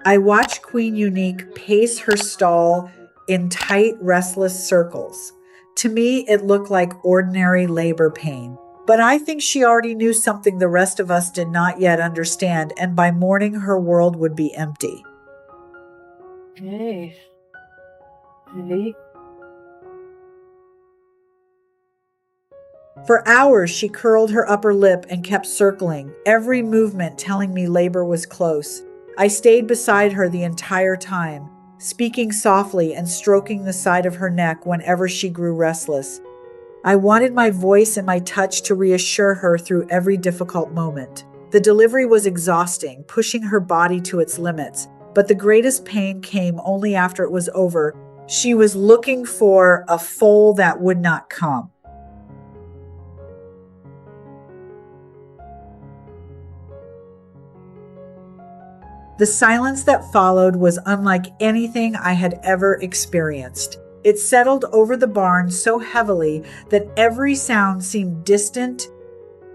I watched Queen Unique pace her stall in tight, restless circles. To me, it looked like ordinary labor pain. But I think she already knew something the rest of us did not yet understand, and by morning her world would be empty. Hey, hey. For hours, she curled her upper lip and kept circling, every movement telling me labor was close. I stayed beside her the entire time, speaking softly and stroking the side of her neck whenever she grew restless. I wanted my voice and my touch to reassure her through every difficult moment. The delivery was exhausting, pushing her body to its limits, but the greatest pain came only after it was over. She was looking for a foal that would not come. The silence that followed was unlike anything I had ever experienced. It settled over the barn so heavily that every sound seemed distant.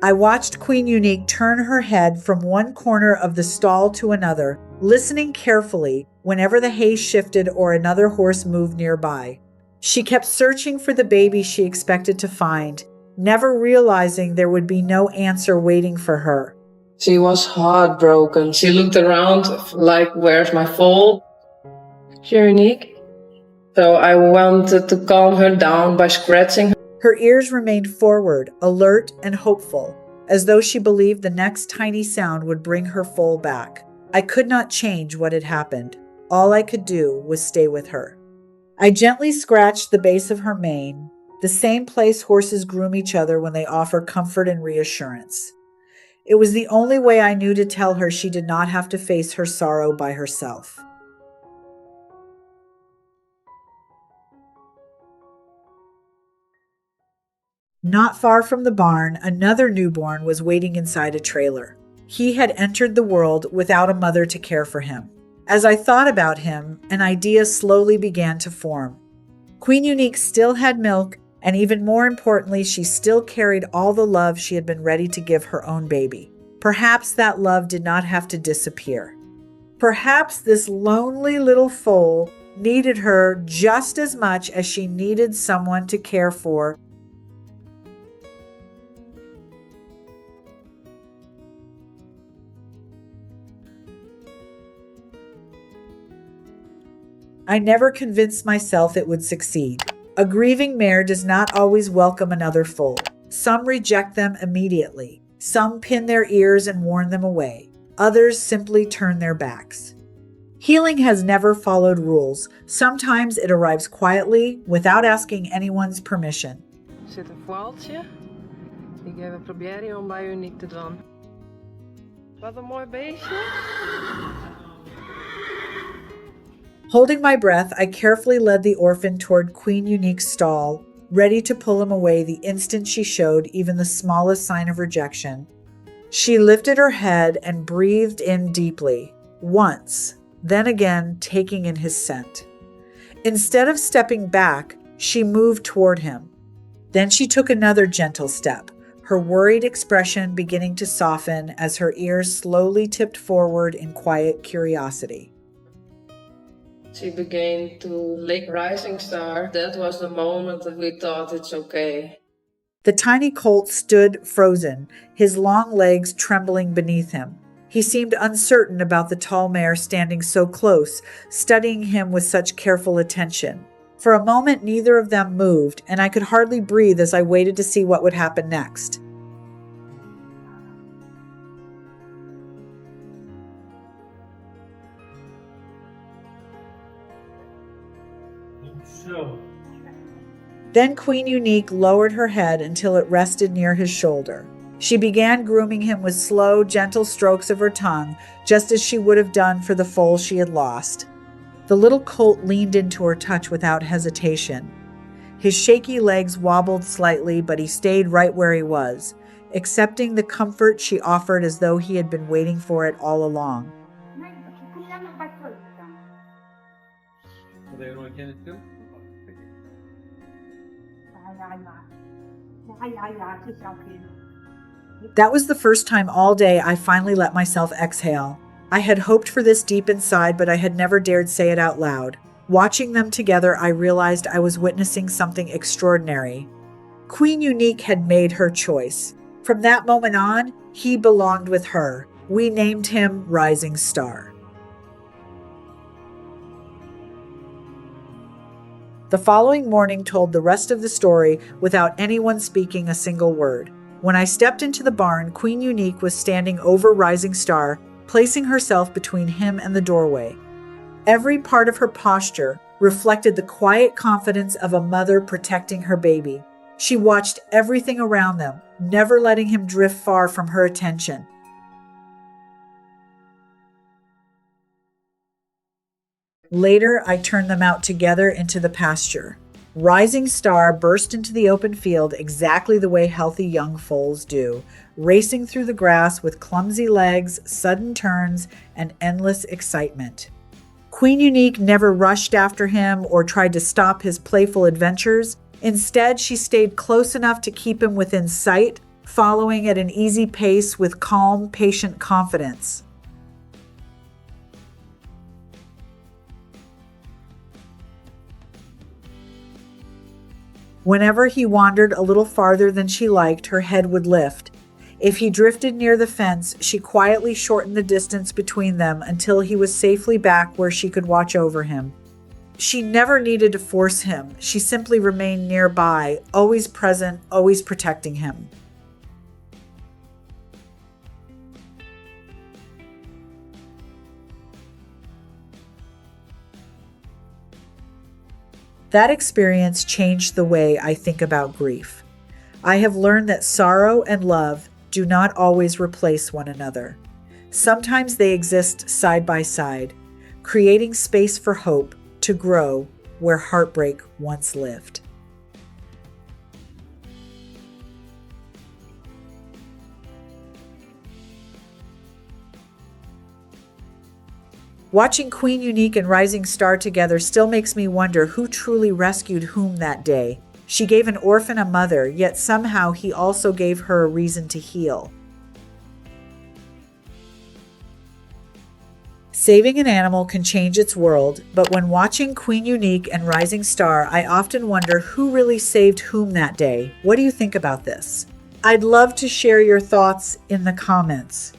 I watched Queen Unique turn her head from one corner of the stall to another, listening carefully whenever the hay shifted or another horse moved nearby. She kept searching for the baby she expected to find, never realizing there would be no answer waiting for her. She was heartbroken. She looked around like, where's my foal? You're unique. So I wanted to calm her down by scratching her. Her ears remained forward, alert and hopeful, as though she believed the next tiny sound would bring her foal back. I could not change what had happened. All I could do was stay with her. I gently scratched the base of her mane, the same place horses groom each other when they offer comfort and reassurance. It was the only way I knew to tell her she did not have to face her sorrow by herself. Not far from the barn, another newborn was waiting inside a trailer. He had entered the world without a mother to care for him. As I thought about him, an idea slowly began to form. Queen Unique still had milk, and even more importantly, she still carried all the love she had been ready to give her own baby. Perhaps that love did not have to disappear. Perhaps this lonely little foal needed her just as much as she needed someone to care for. I never convinced myself it would succeed. A grieving mare does not always welcome another foal. Some reject them immediately. Some pin their ears and warn them away. Others simply turn their backs. Healing has never followed rules. Sometimes it arrives quietly, without asking anyone's permission. Er zit een foaltje. Ik ga even proberen om bij uniek te doen. Wat een mooi beestje. Holding my breath, I carefully led the orphan toward Queen Unique's stall, ready to pull him away the instant she showed even the smallest sign of rejection. She lifted her head and breathed in deeply, once, then again taking in his scent. Instead of stepping back, she moved toward him. Then she took another gentle step, her worried expression beginning to soften as her ears slowly tipped forward in quiet curiosity. She began to lick Rising Star. That was the moment that we thought it's okay. The tiny colt stood frozen, his long legs trembling beneath him. He seemed uncertain about the tall mare standing so close, studying him with such careful attention. For a moment, neither of them moved, and I could hardly breathe as I waited to see what would happen next. Then Queen Unique lowered her head until it rested near his shoulder. She began grooming him with slow, gentle strokes of her tongue, just as she would have done for the foal she had lost. The little colt leaned into her touch without hesitation. His shaky legs wobbled slightly, but he stayed right where he was, accepting the comfort she offered as though he had been waiting for it all along. That was the first time all day I finally let myself exhale. I had hoped for this deep inside, but I had never dared say it out loud. Watching them together, I realized I was witnessing something extraordinary. Queen Unique had made her choice. From that moment on, he belonged with her. We named him Rising Star. The following morning told the rest of the story without anyone speaking a single word. When I stepped into the barn, Queen Unique was standing over Rising Star, placing herself between him and the doorway. Every part of her posture reflected the quiet confidence of a mother protecting her baby. She watched everything around them, never letting him drift far from her attention. Later, I turned them out together into the pasture. Rising Star burst into the open field exactly the way healthy young foals do, racing through the grass with clumsy legs, sudden turns, and endless excitement. Queen Unique never rushed after him or tried to stop his playful adventures. Instead, she stayed close enough to keep him within sight, following at an easy pace with calm, patient confidence. Whenever he wandered a little farther than she liked, her head would lift. If he drifted near the fence, she quietly shortened the distance between them until he was safely back where she could watch over him. She never needed to force him. She simply remained nearby, always present, always protecting him. That experience changed the way I think about grief. I have learned that sorrow and love do not always replace one another. Sometimes they exist side by side, creating space for hope to grow where heartbreak once lived. Watching Queen Unique and Rising Star together still makes me wonder who truly rescued whom that day. She gave an orphan a mother, yet somehow he also gave her a reason to heal. Saving an animal can change its world, but when watching Queen Unique and Rising Star, I often wonder who really saved whom that day. What do you think about this? I'd love to share your thoughts in the comments.